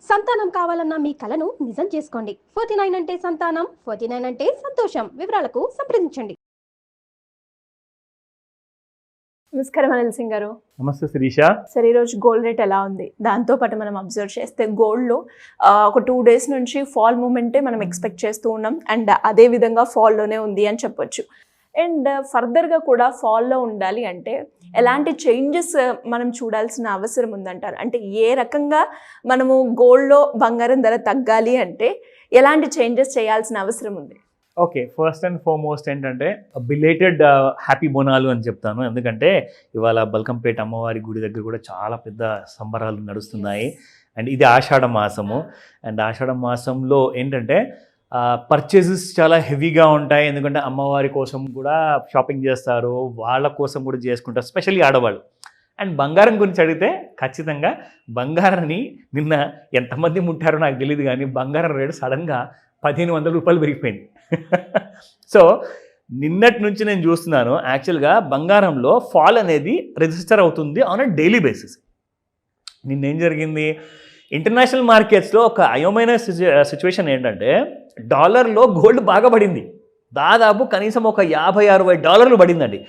సంతానం కావాలన్న మీ కలను నిజం చేసుకోండి. 49 అంటే సంతానం, 49 అంటే సంతోషం. వివరాలకు సంప్రదించండి. నమస్కారం అనిల్ సింగ్ గారు. నమస్తే శిరీష. సరే, ఈరోజు గోల్డ్ రేట్ ఎలా ఉంది? దాంతోపాటు మనం అబ్జర్వ్ చేస్తే గోల్డ్లో ఒక 2 days నుంచి ఫాల్ మూమెంటే మనం ఎక్స్పెక్ట్ చేస్తూ ఉన్నాం. అండ్ అదే విధంగా ఫాల్లోనే ఉంది అని చెప్పొచ్చు. అండ్ ఫర్దర్గా కూడా ఫాల్లో ఉండాలి అంటే ఎలాంటి చేంజెస్ మనం చూడాల్సిన అవసరం ఉందంటారు? అంటే ఏ రకంగా మనము గోల్డ్లో బంగారం ధర తగ్గాలి అంటే ఎలాంటి చేంజెస్ చేయాల్సిన అవసరం ఉంది? ఓకే, ఫస్ట్ అండ్ ఫార్మోస్ట్ ఏంటంటే బిలేటెడ్ హ్యాపీ బోనాలు అని చెప్తాను. ఎందుకంటే ఇవాళ బల్కంపేట అమ్మవారి గుడి దగ్గర కూడా చాలా పెద్ద సంబరాలు నడుస్తున్నాయి. అండ్ ఇది ఆషాఢ మాసము. అండ్ ఆషాఢ మాసంలో ఏంటంటే పర్చేజెస్ చాలా హెవీగా ఉంటాయి. ఎందుకంటే అమ్మవారి కోసం కూడా షాపింగ్ చేస్తారు, వాళ్ళ కోసం కూడా చేసుకుంటారు, స్పెషల్లీ ఆడవాళ్ళు. అండ్ బంగారం గురించి అడిగితే ఖచ్చితంగా బంగారాన్ని నిన్న ఎంతమంది ముట్టారో నాకు తెలియదు, కానీ బంగారం రేటు సడన్గా 1500 రూపాయలు పెరిగిపోయింది. సో నిన్నటి నుంచి నేను చూస్తున్నాను, యాక్చువల్గా బంగారంలో ఫాల్ అనేది రిజిస్టర్ అవుతుంది ఆన్ అ డైలీ బేసిస్. నిన్నేం జరిగింది, ఇంటర్నేషనల్ మార్కెట్స్లో ఒక అయోమైన సిచ్యువేషన్ ఏంటంటే డాలర్లో గోల్డ్ బాగా పడింది. దాదాపు కనీసం ఒక $50-60 పడిందండి.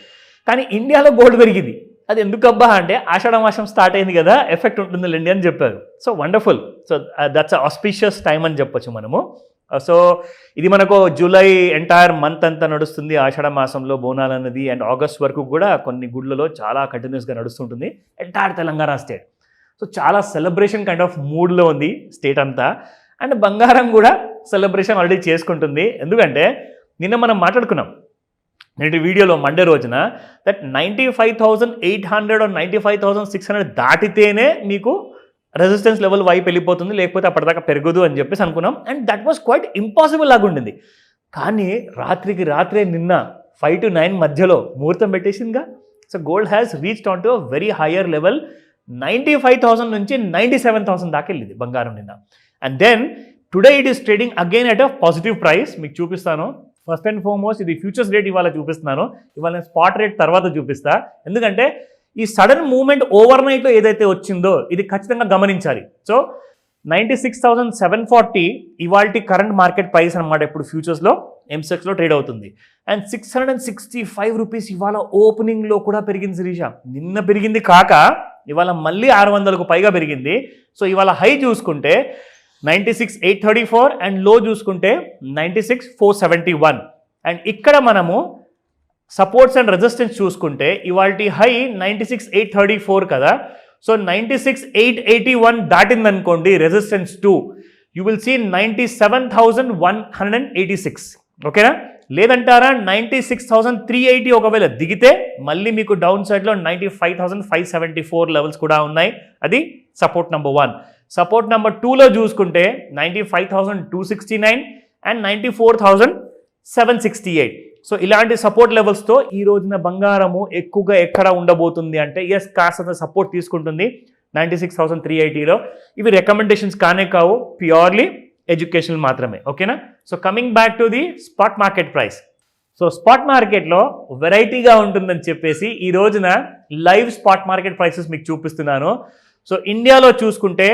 కానీ ఇండియాలో గోల్డ్ పెరిగింది. అది ఎందుకబ్బా అంటే ఆషాఢ మాసం స్టార్ట్ అయింది కదా, ఎఫెక్ట్ ఉంటుంది లేండి అని చెప్పారు. So wonderful. So that's auspicious time అని చెప్పొచ్చు మనము. సో ఇది మనకు జూలై ఎంటైర్ మంత్ అంతా నడుస్తుంది ఆషాఢ మాసంలో బోనాలు అన్నది. అండ్ ఆగస్ట్ వరకు కూడా కొన్ని గుళ్ళలో చాలా కంటిన్యూస్గా నడుస్తుంటుంది ఎంటైర్ తెలంగాణ స్టేట్. సో చాలా సెలబ్రేషన్ కైండ్ ఆఫ్ మూడ్లో ఉంది స్టేట్ అంతా. అండ్ బంగారం కూడా సెలబ్రేషన్ ఆల్రెడీ చేసుకుంటుంది. ఎందుకంటే నిన్న మనం మాట్లాడుకున్నాం నేటి వీడియోలో మండే రోజున దట్ 95,800 or 95,600 దాటితేనే మీకు రెసిస్టెన్స్ లెవెల్ వైపు వెళ్ళిపోతుంది, లేకపోతే అప్పటిదాకా పెరగదు అని చెప్పేసి అనుకున్నాం. And that was quite impossible లాగా ఉండింది. కానీ రాత్రికి రాత్రే నిన్న 5 to 9 మధ్యలో ముహూర్తం పెట్టేసిందిగా. So gold has reached on to a very higher level. 95,000 నుంచి 97,000 దాకా వెళ్ళింది బంగారం నిన్న. And then today it is trading again at a positive price. మీకు చూపిస్తాను. ఫస్ట్ అండ్ ఫార్మోస్ట్ ఇది ఫ్యూచర్స్ రేట్ ఇవాళ చూపిస్తున్నాను. ఇవాళ నేను స్పాట్ రేట్ తర్వాత చూపిస్తా. ఎందుకంటే ఈ సడన్ మూవ్మెంట్ ఓవర్ నైట్లో ఏదైతే వచ్చిందో ఇది ఖచ్చితంగా గమనించాలి. సో 96,740 ఇవాల్టి కరెంట్ మార్కెట్ ప్రైస్ అనమాట. ఇప్పుడు ఫ్యూచర్స్లో ఎంసెక్స్లో ట్రేడ్ అవుతుంది. అండ్ 665 రూపీస్ ఇవాళ ఓపెనింగ్లో కూడా పెరిగింది శిరీష. నిన్న పెరిగింది కాక ఇవాళ మళ్ళీ 600కు పైగా పెరిగింది. సో ఇవాళ హై చూసుకుంటే 96,834 అండ్ లో చూసుకుంటే 96,471. అండ్ ఇక్కడ మనము సపోర్ట్స్ అండ్ రెసిస్టెన్స్ చూసుకుంటే ఇవాల్టి హై 96,834 కదా. సో 96,881 దాటిందనుకోండి రెసిస్టెన్స్ 2, యూ విల్ సీ 97,186. ఓకేనా? లేదంటారా 96,380 ఒకవేళ దిగితే మళ్ళీ మీకు డౌన్ సైడ్లో 95,574 లెవెల్స్ కూడా ఉన్నాయి. అది సపోర్ట్ నెంబర్ 1. సపోర్ట్ నెంబర్ 2లో చూసుకుంటే 95,269 అండ్ 94,768. సో ఇలాంటి సపోర్ట్ లెవెల్స్తో ఈ రోజున బంగారము ఎక్కువగా ఎక్కడ ఉండబోతుంది అంటే ఎస్ కాస్త సపోర్ట్ తీసుకుంటుంది 96,380లో. ఇవి రికమెండేషన్స్ కానే కావు, ప్యూర్లీ ఎడ్యుకేషనల్ మాత్రమే. ఓకేనా? So coming back to the spot market price. So spot మార్కెట్లో వెరైటీగా ఉంటుందని చెప్పేసి ఈ రోజున లైవ్ స్పాట్ మార్కెట్ ప్రైసెస్ మీకు చూపిస్తున్నాను. సో ఇండియాలో చూసుకుంటే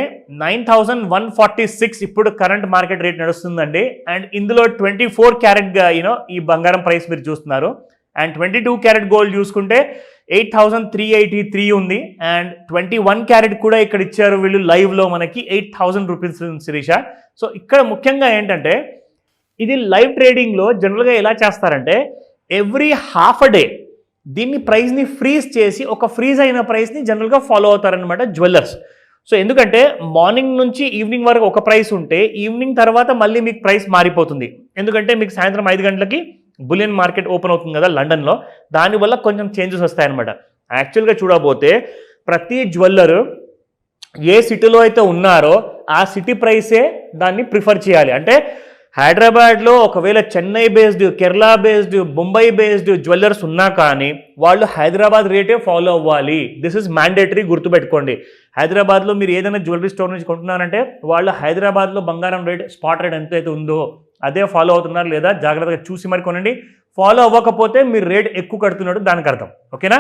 9,146 ఇప్పుడు కరెంట్ మార్కెట్ రేట్ నడుస్తుందండి. అండ్ ఇందులో 24 క్యారెట్గా ఈ బంగారం ప్రైస్ మీరు చూస్తున్నారు. అండ్ 22 క్యారెట్ గోల్డ్ చూసుకుంటే 8,383 ఉంది. అండ్ 21 క్యారెట్ కూడా ఇక్కడ ఇచ్చారు వీళ్ళు లైవ్లో మనకి 8,000 రూపీస్ శిరీష. సో ఇక్కడ ముఖ్యంగా ఏంటంటే ఇది లైవ్ ట్రేడింగ్లో జనరల్గా ఎలా చేస్తారంటే ఎవ్రీ హాఫ్ అ డే దీన్ని ప్రైస్ని ఫ్రీజ్ చేసి ఒక ఫ్రీజ్ అయిన ప్రైస్ని జనరల్గా ఫాలో అవుతారనమాట జ్యువెలర్స్. సో ఎందుకంటే మార్నింగ్ నుంచి ఈవినింగ్ వరకు ఒక ప్రైస్ ఉంటే ఈవినింగ్ తర్వాత మళ్ళీ మీకు ప్రైస్ మారిపోతుంది. ఎందుకంటే మీకు సాయంత్రం 5 గంటలకి బులియన్ మార్కెట్ ఓపెన్ అవుతుంది కదా లండన్లో, దానివల్ల కొంచెం చేంజెస్ వస్తాయన్నమాట. యాక్చువల్గా చూడబోతే ప్రతి జ్యువెల్లరు ఏ సిటీలో అయితే ఉన్నారో ఆ సిటీ ప్రైసే దాన్ని ప్రిఫర్ చేయాలి. అంటే హైదరాబాద్లో ఒకవేళ Chennai based, Kerala based, Mumbai based jewellers ఉన్నా కానీ వాళ్ళు హైదరాబాద్ రేటే ఫాలో అవ్వాలి. దిస్ ఇస్ మ్యాండేటరీ, గుర్తుపెట్టుకోండి. హైదరాబాద్లో మీరు ఏదైనా జ్యువెలరీ స్టోర్ నుంచి కొంటున్నారంటే వాళ్ళు హైదరాబాద్లో బంగారం రేట్ స్పాట్ రేట్ ఎంతైతే ఉందో అదే ఫాలో అవుతున్నారు లేదా జాగ్రత్తగా చూసి మరి కొనండి. ఫాలో అవ్వకపోతే మీరు రేట్ ఎక్కువ కడుతున్నాడు దానికి అర్థం. ఓకేనా?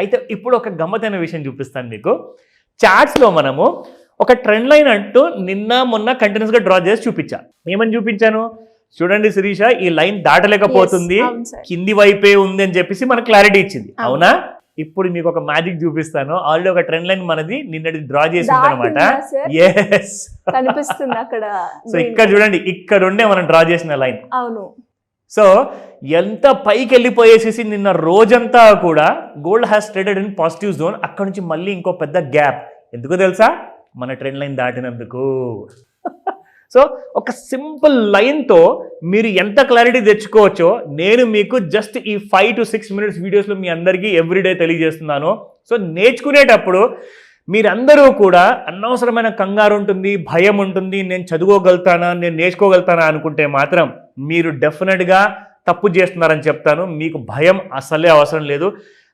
అయితే ఇప్పుడు ఒక గమ్మతైన విషయం చూపిస్తాను మీకు. చార్ట్స్లో మనము ఒక ట్రెండ్ లైన్ అంటూ నిన్న మొన్న కంటిన్యూస్గా డ్రా చేసి చూపించా. ఏమని చూపించాను? చూడండి శిరీష, ఈ లైన్ దాటలేకపోతుంది, Yes, అవును sir. కింది వైపే ఉంది అని చెప్పేసి మనకు క్లారిటీ ఇచ్చింది. అవునా? ఇప్పుడు మీకు ఒక మ్యాజిక్ చూపిస్తాను. ఆల్రెడీ ఒక ట్రెండ్ లైన్ మనది నిన్నటి డ్రా చేసింది అనమాట. దాటిందా sir? ఎస్. కనిపిస్తుంది అక్కడ. సో ఇక్కడ చూడండి, ఇక్కడ ఉండే మనం డ్రా చేసిన లైన్. అవును. సో ఎంత పైకి వెళ్ళిపోయేసేసి నిన్న రోజంతా కూడా gold has traded in positive zone. అక్కడ నుంచి మళ్ళీ ఇంకో పెద్ద గ్యాప్. ఎందుకో తెలుసా? మన ట్రెండ్ లైన్ దాటినందుకు. సో ఒక సింపుల్ లైన్తో మీరు ఎంత క్లారిటీ తెచ్చుకోవచ్చో నేను మీకు జస్ట్ ఈ 5 to 6 minutes వీడియోస్లో మీ అందరికీ ఎవ్రీడే తెలియజేస్తున్నాను. సో నేర్చుకునేటప్పుడు మీరందరూ కూడా అనవసరమైన కంగారు ఉంటుంది, భయం ఉంటుంది, నేను చదువుకోగలుగుతానా, నేను నేర్చుకోగలుగుతానా అనుకుంటే మాత్రం మీరు డెఫినెట్గా తప్పు చేస్తున్నారని చెప్తాను. మీకు భయం అసలే అవసరం లేదు.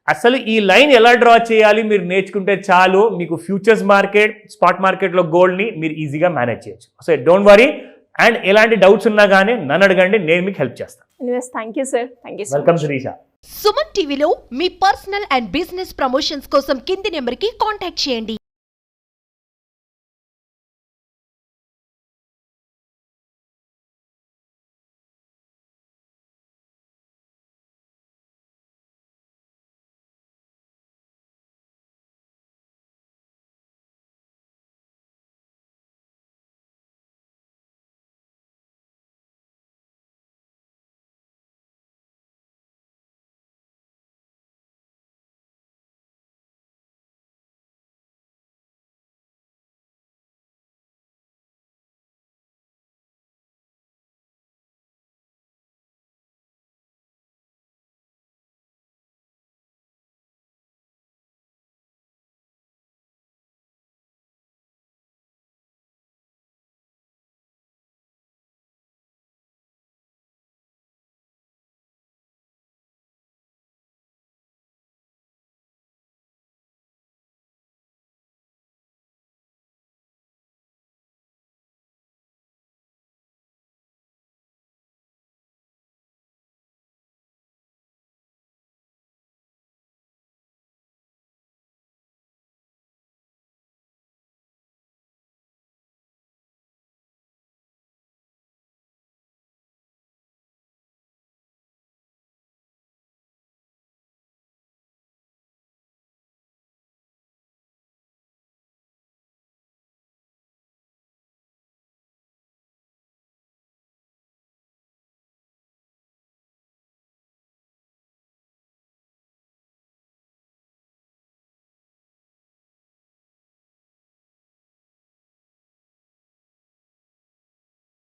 అసలు ఈ లైన్ ఎలా డ్రా చేయాలి మీరు నేర్చుకుంటే చాలు, మీకు ఫ్యూచర్స్ మార్కెట్, స్పాట్ మార్కెట్లో గోల్డ్ని మీరు ఈజీగా మేనేజ్ చేయొచ్చు. So don't worry. అండ్ ఎలాంటి డౌట్స్ ఉన్నా కానీ నన్ను అడగండి, నేను మీకు హెల్ప్ చేస్తాను. Anyways thank you sir. Thank you so welcome much. Shirisha. Suman టీవీలో మీ పర్సనల్ అండ్ బిజినెస్ ప్రమోషన్స్ కోసం కింది నెంబర్కి కాంటాక్ట్ చేయండి.